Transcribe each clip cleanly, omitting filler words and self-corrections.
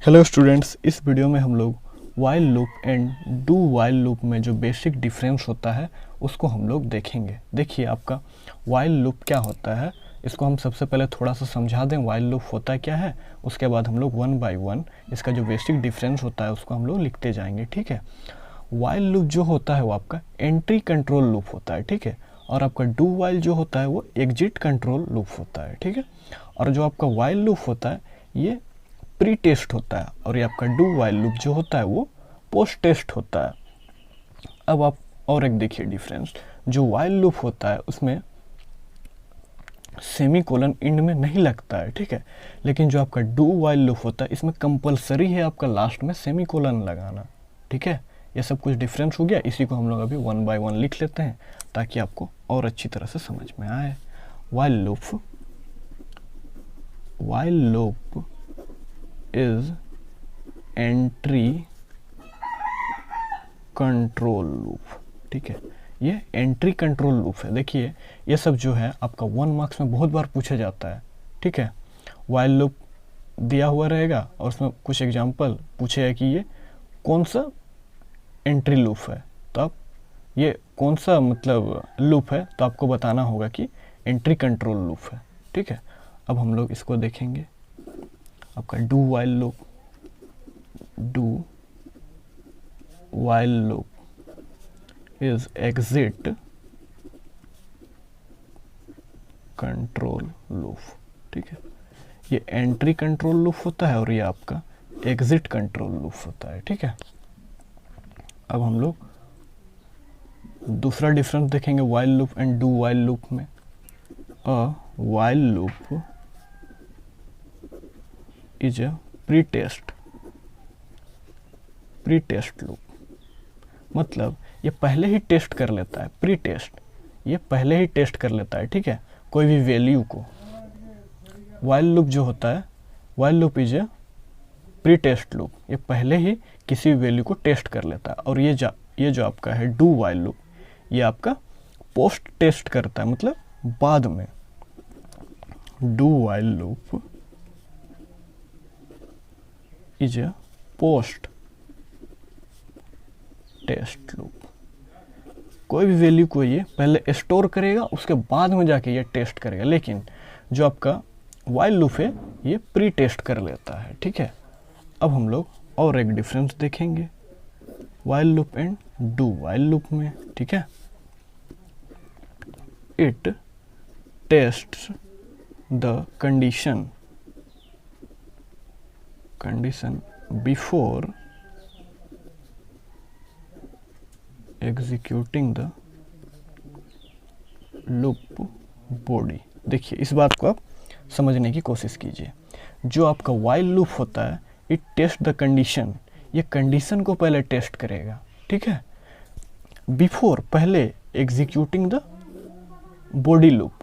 Hello students, इस video में हम लोग while loop and do while loop में जो बेसिक डिफरेंस होता है उसको हम लोग देखेंगे। देखिए, आपका वाइल लूप क्या होता है, इसको हम सबसे पहले थोड़ा सा समझा दें। वाइल लूप होता क्या है, उसके बाद हम लोग वन बाय वन इसका जो बेसिक डिफरेंस होता है उसको हम लोग लिखते जाएंगे। ठीक है। वाइल लूप जो होता है वो आपका एंट्री कंट्रोल लूप होता है। ठीक है। और आपका डू वाइल जो होता है वो एग्जिट कंट्रोल लूप होता है। ठीक है। और जो आपका वाइल लूप होता है ये प्री टेस्ट होता है, और ये आपका डू वाइल लूप जो होता है वो पोस्ट टेस्ट होता है। अब आप और एक देखिए डिफरेंस, जो वाइल लूप होता है उसमें सेमी कोलन इंड में नहीं लगता है। ठीक है। लेकिन जो आपका डू वाइल लूप होता है इसमें कंपलसरी है आपका लास्ट में सेमी कोलन लगाना। ठीक है। ये सब कुछ डिफरेंस हो गया, इसी को हम लोग अभी वन बाय वन लिख लेते हैं ताकि आपको और अच्छी तरह से समझ में आए। While loop is entry control loop. ठीक है। ये एंट्री कंट्रोल लूप है। देखिए, ये सब जो है आपका 1 मार्क्स में बहुत बार पूछा जाता है। ठीक है। वाइल लूप दिया हुआ रहेगा और उसमें कुछ एग्जांपल पूछेगा कि ये कौन सा एंट्री लूप है, तो आप ये कौन सा मतलब लूप है तो आपको बताना होगा कि एंट्री कंट्रोल लूप है। ठीक है। अब हम लोग इसको देखेंगे। आपका do while loop is exit control loop. ठीक है। ये एंट्री कंट्रोल लूप होता है और ये आपका एग्जिट कंट्रोल लूप होता है। ठीक है। अब हम लोग दूसरा डिफरेंस देखेंगे while loop and do while loop में। A while loop is a pre test loop, मतलब ये पहले ही टेस्ट कर लेता है। प्री टेस्ट, ये पहले ही टेस्ट कर लेता है। ठीक है। कोई भी वैल्यू को। वाइल लूप जो होता है, while loop is a pre test loop, ये पहले ही किसी वैल्यू को टेस्ट कर लेता है। और ये जो आपका है डू वाइल लूप, ये आपका पोस्ट टेस्ट करता है, मतलब बाद में। Do while loop is a post test loop. कोई भी वैल्यू को ये पहले स्टोर करेगा, उसके बाद में जाके ये टेस्ट करेगा। लेकिन जो आपका वाइल लूप है ये प्री टेस्ट कर लेता है। ठीक है। अब हम लोग और एक डिफरेंस देखेंगे while loop and do while loop में। ठीक है। It tests the condition before executing the loop body। देखिए, इस बात को आप समझने की कोशिश कीजिए। जो आपका वाइल लूप होता है इट टेस्ट द कंडीशन, ये कंडीशन को पहले टेस्ट करेगा। ठीक है। बिफोर, पहले, एग्जीक्यूटिंग द बॉडी लूप।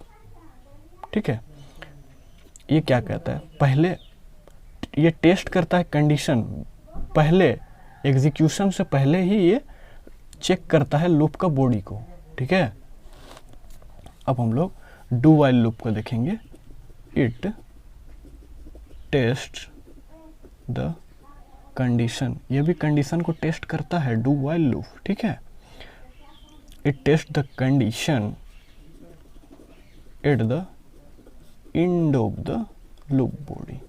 ठीक है। ये क्या कहता है, पहले ये टेस्ट करता है कंडीशन, पहले एग्जीक्यूशन से पहले ही ये चेक करता है लूप का बॉडी को। ठीक है। अब हम लोग डू वाइल लूप को देखेंगे। इट टेस्ट द कंडीशन, ये भी कंडीशन को टेस्ट करता है डू वाइल लूप। ठीक है। It taste the condition at the end of the loop body.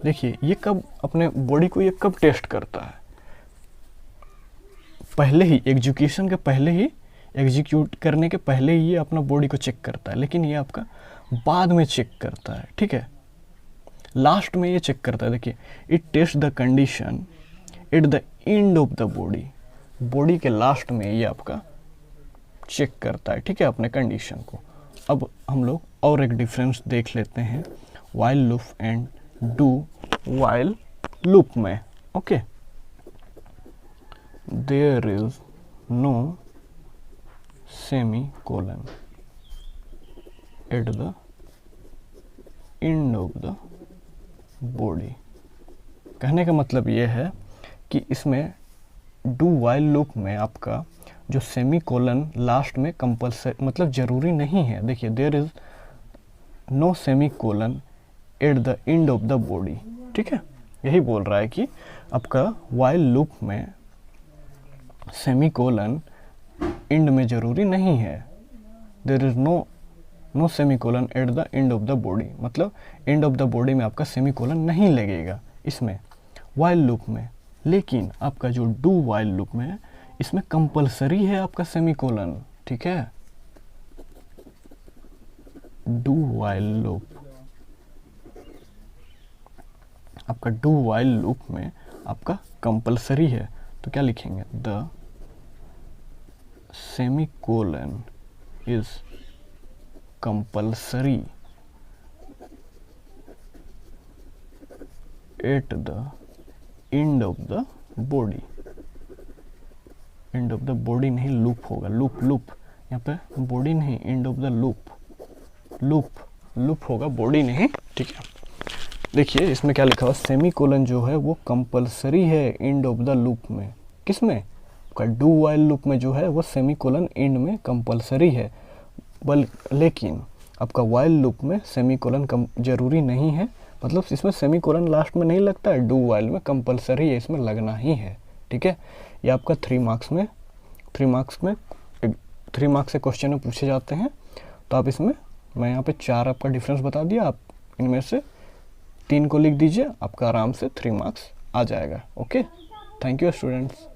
देखिए, ये कब अपने बॉडी को ये कब टेस्ट करता है, पहले ही, एग्जीक्यूशन के पहले ही, एग्जीक्यूट करने के पहले ही ये अपना बॉडी को चेक करता है। लेकिन ये आपका बाद में चेक करता है। ठीक है। लास्ट में ये चेक करता है। देखिए, it taste the condition at the end of the body, body के लास्ट में ये आपका चेक करता है। ठीक है, अपने कंडीशन को। अब हम लोग और एक डिफरेंस देख लेते हैं while loop and do while loop में। Okay. There is no semicolon at the end of the body. कहने का मतलब ये है कि इसमें डू वाइल लूप में आपका जो सेमी कोलन लास्ट में कंपल्सरी, मतलब जरूरी नहीं है। देखिए, there is no semicolon at the end of the body. ठीक है, यही बोल रहा है कि आपका वाइल लूप में सेमीकोलन एंड में ज़रूरी नहीं है। There is no semicolon at the end of the body, मतलब एंड ऑफ द बॉडी में आपका सेमीकोलन नहीं लगेगा इसमें वाइल लूप में। लेकिन आपका जो डू वाइल लूप में है इसमें कंपलसरी है आपका सेमीकोलन। ठीक है, डू वाइल लूप, आपका डू वाइल लूप में आपका कंपलसरी है, तो क्या लिखेंगे, the semicolon is compulsory eight the end of the body. And of the body नहीं, लूप होगा, लूप यहाँ पे बॉडी नहीं, एंड ऑफ द लूप होगा, बॉडी नहीं। ठीक है, देखिए इसमें क्या लिखा हुआ, सेमीकोलन जो है वो कंपलसरी है एंड ऑफ द लूप में। किसमें, आपका डू वाइल लूप में जो है वो सेमीकोलन एंड में कंपलसरी है, लेकिन आपका वाइल लूप में सेमीकोलन जरूरी नहीं है, मतलब इसमें सेमीकोलन लास्ट में नहीं लगता है। डू वाइल में कंपलसरी है, इसमें लगना ही है। ठीक है, ये आपका 3 मार्क्स से क्वेश्चन में पूछे जाते हैं। तो आप इसमें, मैं यहाँ पे 4 आपका डिफरेंस बता दिया, आप इनमें से 3 को लिख दीजिए, आपका आराम से 3 मार्क्स आ जाएगा। Okay, thank you students.